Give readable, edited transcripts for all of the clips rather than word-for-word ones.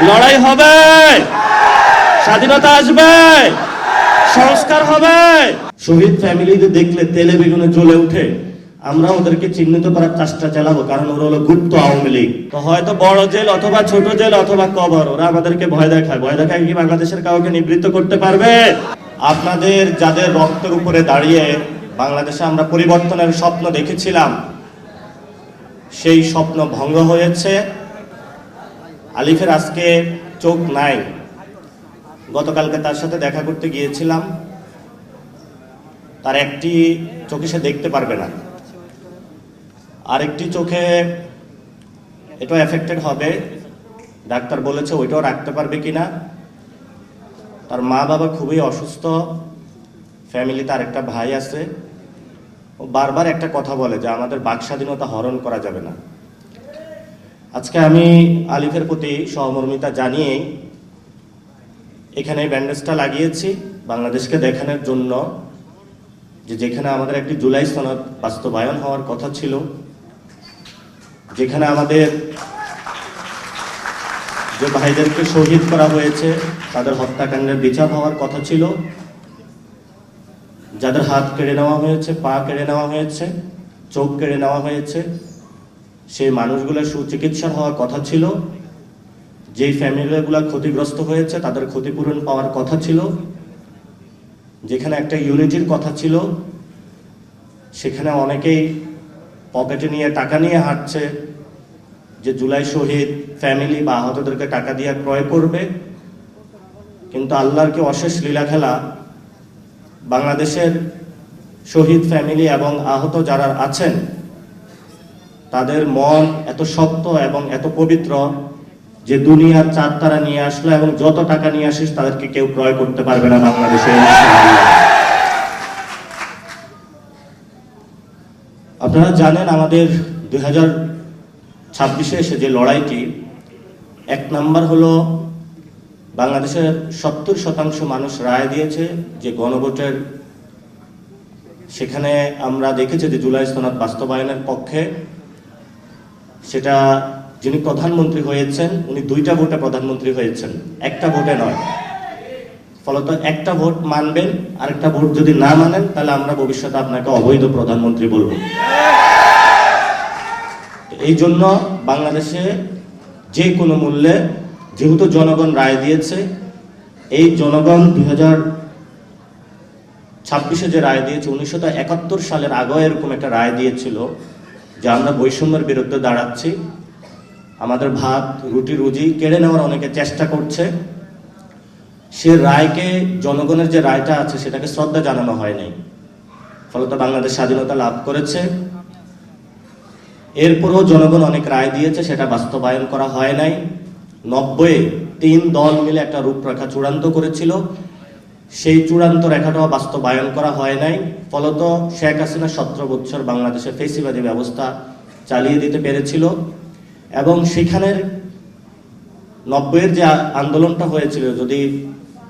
লড়াই হবে, স্বাধীনতা আসবে, সংস্কার হবে। শহীদ ফ্যামিলিদের দেখলে তেলে বেগুনে জ্বলে উঠে, আমরা ওদেরকে চিহ্নিত করার চেষ্টা চালাবো, কারণ ওরা হলো গুপ্ত আওয়ামী লীগ। তো হয়তো বড় জেল অথবা ছোট জেল অথবা কবর, ওরা আমাদেরকে ভয় দেখায়। ভয় দেখায় কি বাংলাদেশের কাউকে নিবৃত্ত করতে পারবে? আপনাদের যাদের রক্তের উপরে দাঁড়িয়ে বাংলাদেশে আমরা পরিবর্তনের স্বপ্ন দেখেছিলাম, সেই স্বপ্ন ভঙ্গ হয়েছে। আলিফের আজকে চোখ নাই। গতকালকে তার সাথে দেখা করতে গিয়েছিলাম, তার একটি চোখে সে দেখতে পারবে না, আরেকটি চোখে এটাও এফেক্টেড হবে। ডাক্তার বলেছে ওইটাও রাখতে পারবে কিনা। তার মা বাবা খুবই অসুস্থ, ফ্যামিলিতে আরেকটা ভাই আছে। ও বারবার একটা কথা বলে যে আমাদের বাক স্বাধীনতা হরণ করা যাবে না। আজকে আমি আলিফের প্রতি সহমর্মিতা জানিয়ে এখানে ব্যান্ডেজটা লাগিয়েছি বাংলাদেশকে দেখানোর জন্য যে যেখানে আমাদের একটি জুলাই সনদ বাস্তবায়ন হওয়ার কথা ছিল, যেখানে আমাদের যে ভাইদেরকে শহীদ করা হয়েছে তাদের হত্যাকাণ্ডের বিচার হওয়ার কথা ছিল, যাদের হাত কেড়ে নেওয়া হয়েছে, পা কেড়ে নেওয়া হয়েছে, চোখ কেড়ে নেওয়া হয়েছে, সেই মানুষগুলোর সুচিকিৎসা হওয়ার কথা ছিল, যেই ফ্যামিলিগুলো ক্ষতিগ্রস্ত হয়েছে তাদের ক্ষতিপূরণ পাওয়ার কথা ছিল, যেখানে একটা ইউনিটির কথা ছিল, সেখানে অনেকেই পকেটে নিয়ে টাকা নিয়ে হাঁটছে যে জুলাই শহীদ ফ্যামিলি বা আহতদেরকে টাকা দিয়ে ক্রয় করবে। কিন্তু আল্লাহর কি অশেষ লীলা খেলা, বাংলাদেশের শহীদ ফ্যামিলি এবং আহত যারা আছেন তাদের মন এত শক্ত এবং এত পবিত্র যে দুনিয়ার চাঁদ তারা নিয়ে আসলো এবং যত টাকা নিয়ে আসিস তাদেরকে কেউ ক্রয় করতে পারবে না বাংলাদেশে। আপনারা জানেন আমাদের 2026-এ এসে যে লড়াইটি, এক নাম্বার হলো বাংলাদেশের 70% মানুষ রায় দিয়েছে যে গণভোটের, সেখানে আমরা দেখেছি যে জুলাই সনদ বাস্তবায়নের পক্ষে। সেটা যিনি প্রধানমন্ত্রী হয়েছেন উনি 2টা ভোটে প্রধানমন্ত্রী হয়েছেন, একটা ভোটে নয়। ফলত একটা ভোট মানবেন, আরেকটা ভোট যদি না মানেন তাহলে আমরা ভবিষ্যতে আপনাকে অবৈধ প্রধানমন্ত্রী বলবো। এই জন্য বাংলাদেশে যে কোনো মূল্যে, যেহেতু জনগণ রায় দিয়েছে, এই জনগণ 2026-এ যে রায় দিয়েছে, 1971 সালের আগেও এরকম একটা রায় দিয়েছিল যে আমরা বৈষম্যের বিরুদ্ধে দাঁড়াচ্ছি, আমাদের ভাত রুটি রুজি কেড়ে নেওয়ার অনেকে চেষ্টা করছে। সে রায়কে, জনগণের যে রায়টা আছে সেটাকে শ্রদ্ধা জানানো হয় নাই, ফলত বাংলাদেশ স্বাধীনতা লাভ করেছে। এরপরও জনগণ অনেক রায় দিয়েছে, সেটা বাস্তবায়ন করা হয় নাই। 90-এ 3 দল মিলে একটা রূপরেখা চূড়ান্ত করেছিল, সেই চূড়ান্ত রেখাটাও বাস্তবায়ন করা হয় নাই। ফলত শেখ হাসিনা 17 বছর বাংলাদেশে ফেসিবাদী ব্যবস্থা চালিয়ে দিতে পেরেছিল। এবং সেখানের 90-এর যে আন্দোলনটা হয়েছিল, যদি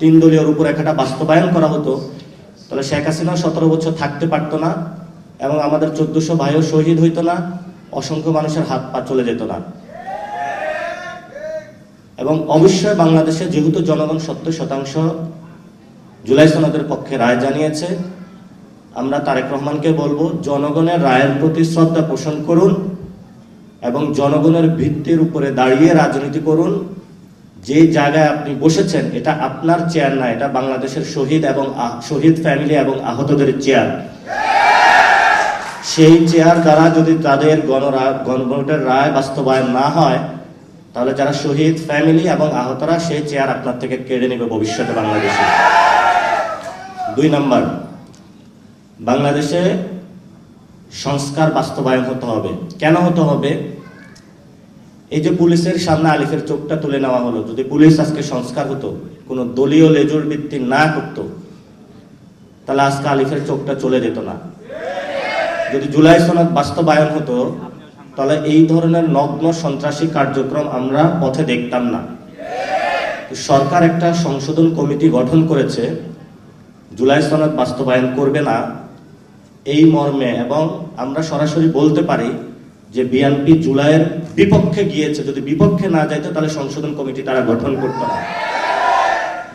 3 দলীয় রূপরেখাটা বাস্তবায়ন করা হতো তাহলে শেখ হাসিনা 17 বছর থাকতে পারতো না এবং আমাদের 1400 ভাইও শহীদ হইতো না, অসংখ্য মানুষের হাত পা চলে যেত না। এবং অবশ্যই বাংলাদেশে যেহেতু জনগণ 70% জুলাই সনদের পক্ষে রায় জানিয়েছে, আমরা তারেক রহমানকে বলবো জনগণের রায়ের প্রতি শ্রদ্ধা পোষণ করুন এবং জনগণের ভিত্তির উপরে দাঁড়িয়ে রাজনীতি করুন। যে জায়গায় আপনি বসেছেন এটা আপনার চেয়ার না, এটা বাংলাদেশের শহীদ এবং শহীদ ফ্যামিলি এবং আহতদের চেয়ার। সেই চেয়ার দ্বারা যদি তাদের গণভোটের রায় বাস্তবায়ন না হয় তাহলে যারা শহীদ ফ্যামিলি এবং আহতরা সেই চেয়ার আপনার থেকে কেড়ে নেবে ভবিষ্যতে বাংলাদেশে। 2 নাম্বার, বাংলাদেশে সংস্কার বাস্তবায়ন হতে হবে। কেন হতে হবে? এই যে পুলিশের সামনে আলিফের চোখটা তুলে নেওয়া হলো, যদি পুলিশ আজকে সংস্কার হতো, কোনো দলীয় লেজুর ভিত্তি না করতো, তাহলে আজকে আলিফের চোখটা চলে যেত না। যদি জুলাই সনদ বাস্তবায়ন হতো তাহলে এই ধরনের নগ্ন সন্ত্রাসী কার্যক্রম আমরা পথে দেখতাম না। সরকার একটা সংশোধন কমিটি গঠন করেছে, জুলাই সনদ বাস্তবায়ন করবে না এই মর্মে, এবং আমরা সরাসরি বলতে পারি যে বিএনপি জুলাইয়ের বিপক্ষে গিয়েছে, যদি বিপক্ষে না যাইতো তাহলে সংশোধন কমিটি তারা গঠন করত না।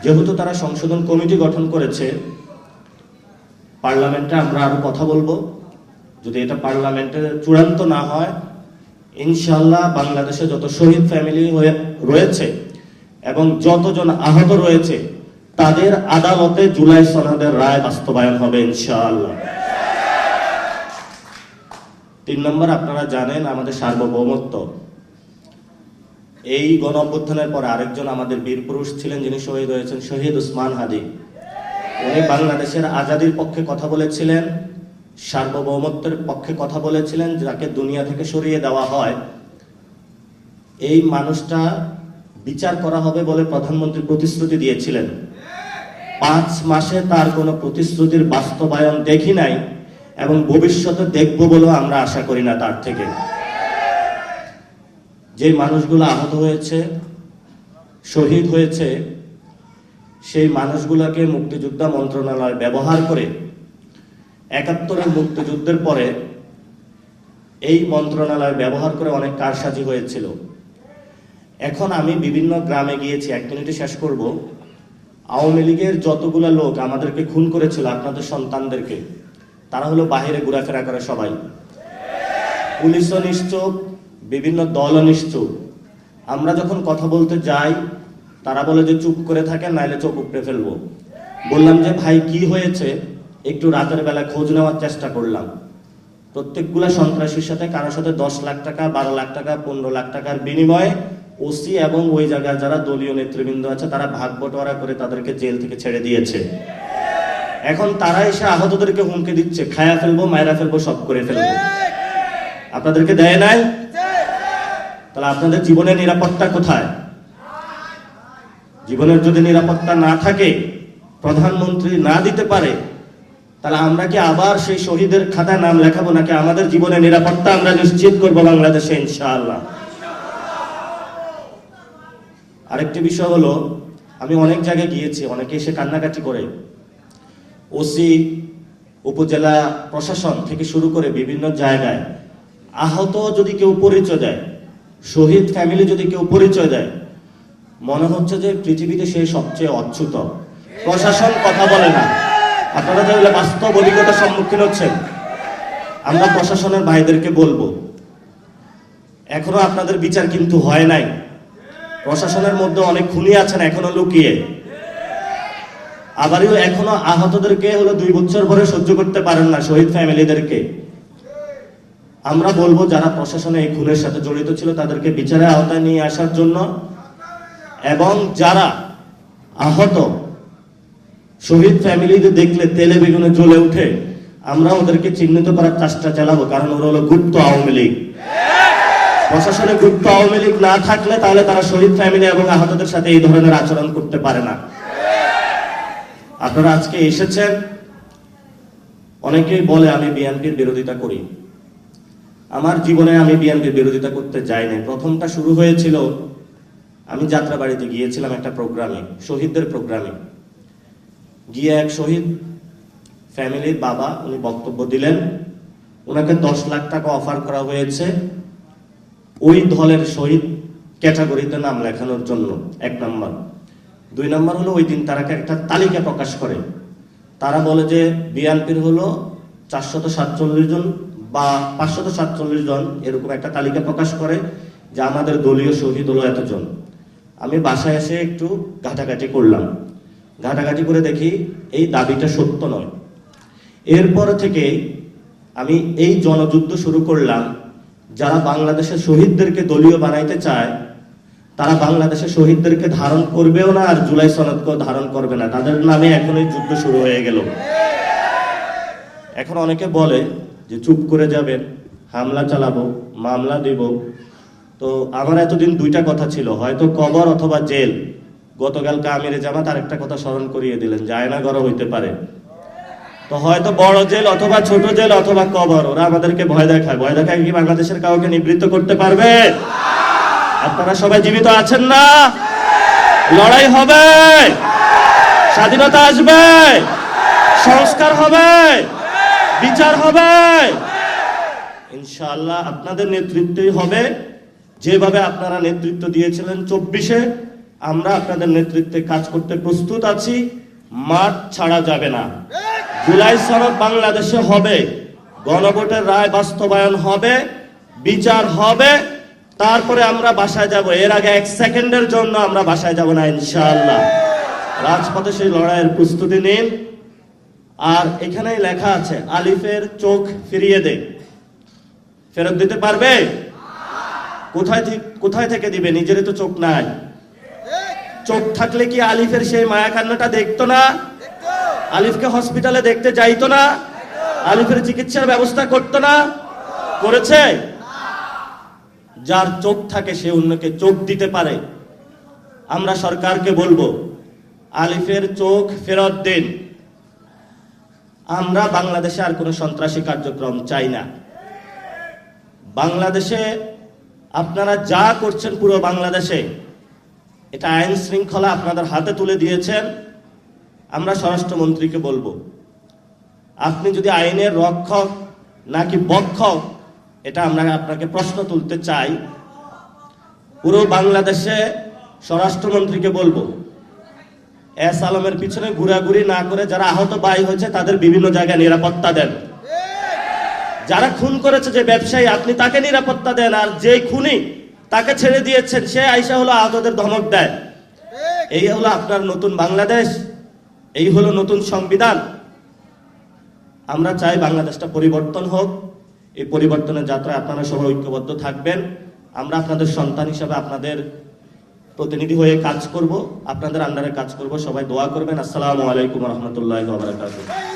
যেহেতু তারা সংশোধন কমিটি গঠন করেছে, পার্লামেন্টে আমরা আরো কথা বলবো। যদি এটা পার্লামেন্টে চূড়ান্ত না হয়, ইনশাআল্লাহ বাংলাদেশে যত শহীদ ফ্যামিলি রয়েছে এবং যতজন আহত রয়েছে তাদের আদালতে জুলাই সনদের রায় বাস্তবায়ন হবে ইনশাআল্লাহ। 3 নম্বর, আপনারা জানেন আমাদের সার্বভৌমত্ব। এই গণ অভ্যুত্থানের পরে আরেকজন আমাদের বীর পুরুষ ছিলেন যিনি শহীদ হয়েছেন, শহীদ উসমান হাদি। উনি বাংলাদেশের আজাদির পক্ষে কথা বলেছিলেন, সার্বভৌমত্বের পক্ষে কথা বলেছিলেন, যাকে দুনিয়া থেকে সরিয়ে দেওয়া হয়। এই মানুষটা বিচার করা হবে বলে প্রধানমন্ত্রী প্রতিশ্রুতি দিয়েছিলেন। 5 মাসে তার কোনো প্রতিশ্রুতির বাস্তবায়ন দেখি নাই এবং ভবিষ্যতে দেখব বলেও আমরা আশা করি না তার থেকে। যে মানুষগুলো আহত হয়েছে, শহীদ হয়েছে, সেই মানুষগুলোকে মুক্তিযোদ্ধা মন্ত্রণালয় ব্যবহার করে 71-এর মুক্তিযুদ্ধের পরে এই মন্ত্রণালয় ব্যবহার করে অনেক কারসাজি হয়েছিল। এখন আমি বিভিন্ন গ্রামে গিয়েছি, 1 মিনিটে শেষ করব। আওয়ামী লীগের যতগুলো লোক আমাদেরকে খুন করেছিল, আপনাদের সন্তানদেরকে, তারা হলো বাহিরে ঘোরাফেরা করে সবাই। পুলিশও নিশ্চুপ, বিভিন্ন দলও নিশ্চুপ। আমরা যখন কথা বলতে যাই তারা বলে যে চুপ করে থাকেন, নাইলে চোখ উপড়ে ফেলবো। বললাম যে ভাই কি হয়েছে, একটু রাতের বেলা খোঁজ নেওয়ার চেষ্টা করলাম। প্রত্যেকগুলা সন্ত্রাসীর সাথে কারোর সাথে 10 লাখ টাকা, 12 লাখ টাকা, 15 লাখ টাকার বিনিময়ে ওসি এবং ওই জায়গার যারা দলীয় নেতৃবৃন্দ আছে তারা ভাগ বটোয়ারা করে তাদেরকে জেল থেকে ছেড়ে দিয়েছে। এখন তারা এসে আহতদেরকে হুমকি দিচ্ছে, খায়া ফেলবো, মায়েরা ফেলবো, সব করে ফেলবো। আপনাদেরকে দেয় নাই? তাহলে আপনাদের জীবনের নিরাপত্তা কোথায়? জীবনের যদি নিরাপত্তা না থাকে, প্রধানমন্ত্রী না দিতে পারে, তাহলে আমরা কি আবার সেই শহীদের খাতায় নাম লেখাবো, নাকি আমাদের জীবনের নিরাপত্তা আমরা নিশ্চিত করব বাংলাদেশে ইনশাআল্লাহ? আরেকটি বিষয় হলো, আমি অনেক জায়গায় গিয়েছি, অনেকে এসে কান্নাকাটি করে। ওসি, উপজেলা প্রশাসন থেকে শুরু করে বিভিন্ন জায়গায় আহত যদি কেউ পরিচয় দেয়, শহীদ ফ্যামিলি যদি কেউ পরিচয় দেয়, মনে হচ্ছে যে পৃথিবীতে সে সবচেয়ে অচ্যুত। প্রশাসন কথা বলে না। আপনারা তাহলে বাস্তব অভিজ্ঞতার সম্মুখীন হচ্ছেন। আমরা প্রশাসনের ভাইদেরকে বলবো, এখনো আপনাদের বিচার কিন্তু হয় নাই। প্রশাসনের মধ্যে অনেক খুনি আছেন এখনো লুকিয়ে। আবারও এখনো আহতদেরকে হলো 2 বছর পরে সহ্য করতে পারেন না, শহীদ ফ্যামিলিদেরকে। আমরা বলবো যারা প্রশাসনে এই খুনের সাথে জড়িত ছিল তাদেরকে বিচারের আওতায় নিয়ে আসার জন্য, এবং যারা আহত শহীদ ফ্যামিলিদের দেখলে তেলে বেগুনে জ্বলে উঠে, আমরা ওদেরকে চিহ্নিত করার চেষ্টা চালাবো, কারণ ওরা হলো গুপ্ত আওয়ামী লীগ। প্রশাসনে গুপ্ত আওয়ামী লীগ না থাকলে তাহলে তারা শহীদ ফ্যামিলি এবং আহতদের সাথে এই ধরনের আচরণ করতে পারে না। আপনারা আজকে এসেছেন, অনেকেই বলে আমি বিএনপির বিরোধিতা করি। আমার জীবনে আমি বিএনপির বিরোধিতা করতে যাই নাই। প্রথমটা শুরু হয়েছিল, আমি যাত্রাবাড়িতে গিয়েছিলাম একটা প্রোগ্রামে, শহীদদের প্রোগ্রামে। গিয়ে এক শহীদ ফ্যামিলির বাবা, উনি বক্তব্য দিলেন। ওনাকে 10 লাখ টাকা অফার করা হয়েছে ওই দলের শহীদ ক্যাটাগরিতে নাম লেখানোর জন্য, 1 নম্বর। 2 নম্বর হলো, ওই দিন তারা একটা তালিকা প্রকাশ করে। তারা বলে যে বিএনপির হলো 447 জন বা 547 জন, এরকম একটা তালিকা প্রকাশ করে যে আমাদের দলীয় শহীদ হলো এতজন। আমি বাসায় এসে একটু ঘাটাঘাটি করলাম। ঘাটাঘাটি করে দেখি এই দাবিটা সত্য নয়। এরপর থেকে আমি এই জনযুদ্ধ শুরু করলাম। যারা বাংলাদেশের শহীদদেরকে দলীয় বানাইতে চায় তারা বাংলাদেশের শহীদদেরকে ধারণ করবেও না, আর জুলাই সনদকেও ধারণ করবে না। তাদের নামে এখন এই যুদ্ধ শুরু হয়ে গেল। এখন অনেকে বলে যে চুপ করে যাবেন, হামলা চালাবো, মামলা দিব। তো আমার এতদিন 2টা কথা ছিল, হয়তো কবর অথবা জেল। গতকালকে আমিরে জামাত আরেকটা কথা স্মরণ করিয়ে দিলেন, যায় না গড় হইতে পারে। তো হয়তো বড় জেল অথবা ছোট জেল অথবা কবর, ওরা আমাদেরকে ভয় দেখায়। ভয় দেখায় কি বাংলাদেশের কাউকে নিবৃত্ত করতে পারবে? আপনারা সবাই জীবিত আছেন না? লড়াই হবে, স্বাধীনতা আসবে, সংস্কার হবে, বিচার হবে। ইনশাআল্লাহ আপনাদের নেতৃত্বই হবে। যেভাবে আপনারা নেতৃত্ব দিয়েছিলেন 24-এ, আমরা আপনাদের নেতৃত্বে কাজ করতে প্রস্তুত আছি। মাঠ ছাড়া যাবে না। জুলাই সনদ বাংলাদেশে হবে, গণভোটের রায় বাস্তবায়ন হবে, বিচার হবে, তারপরে আমরা বাসায় যাব। এর আগে 1 সেকেন্ডের জন্য আমরা বাসায় যাব না ইনশাআল্লাহ। রাজপথে সেই লড়াইয়ের প্রস্তুতি নিন। আর এখানেই লেখা আছে, আলিফের চোখ ফিরিয়ে দে। ফেরত দিতে পারবে? কোথায় থেকে দিবে? নিজেরই তো চোখ নাই। চোখ থাকলে কি আলিফের সেই মায়া কান্নাটা দেখতো না? আলিফকে হসপিটালে দেখতে যাইতো না? আলিফের চিকিৎসার ব্যবস্থা করতো না? করেছে? যার চোখ থাকে সে অন্যকে চোখ দিতে পারে। আমরা সরকারকে বলবো, আলিফের চোখ ফেরত দিন। আমরা বাংলাদেশে আর কোনো সন্ত্রাসী কার্যক্রম চাই না। বাংলাদেশে আপনারা যা করছেন, পুরো বাংলাদেশে এটা আইন শৃঙ্খলা আপনাদের হাতে তুলে দিয়েছেন। আমরা স্বরাষ্ট্রমন্ত্রীকে বলবো, আপনি যদি আইনের রক্ষক নাকি বক্ষক, এটা আমরা আপনাকে প্রশ্ন তুলতে চাই। পুরো বাংলাদেশে স্বরাষ্ট্রমন্ত্রীকে বলবো, এস আলমের পিছনে ঘোরাঘুরি না করে যারা আহত ভাই হয়েছে তাদের বিভিন্ন জায়গায় নিরাপত্তা দেন। যারা খুন করেছে, যে ব্যবসায়ী, আপনি তাকে নিরাপত্তা দেন। আর যে খুনি তাকে ছেড়ে দিয়েছেন, সে আইসা হলো আহতদের ধমক দেয়। এই হলো আপনার নতুন বাংলাদেশ, এই হলো নতুন সংবিধান। আমরা চাই বাংলাদেশটা পরিবর্তন হোক। এই পরিবর্তনের যাত্রায় আপনারা সবাই ঐক্যবদ্ধ থাকবেন। আমরা আপনাদের সন্তান হিসাবে আপনাদের প্রতিনিধি হয়ে কাজ করব, আপনাদের আন্ডারে কাজ করব। সবাই দোয়া করবেন। আসসালামু আলাইকুম রহমতুল্লাহ ওয়া বারাকাতুহু।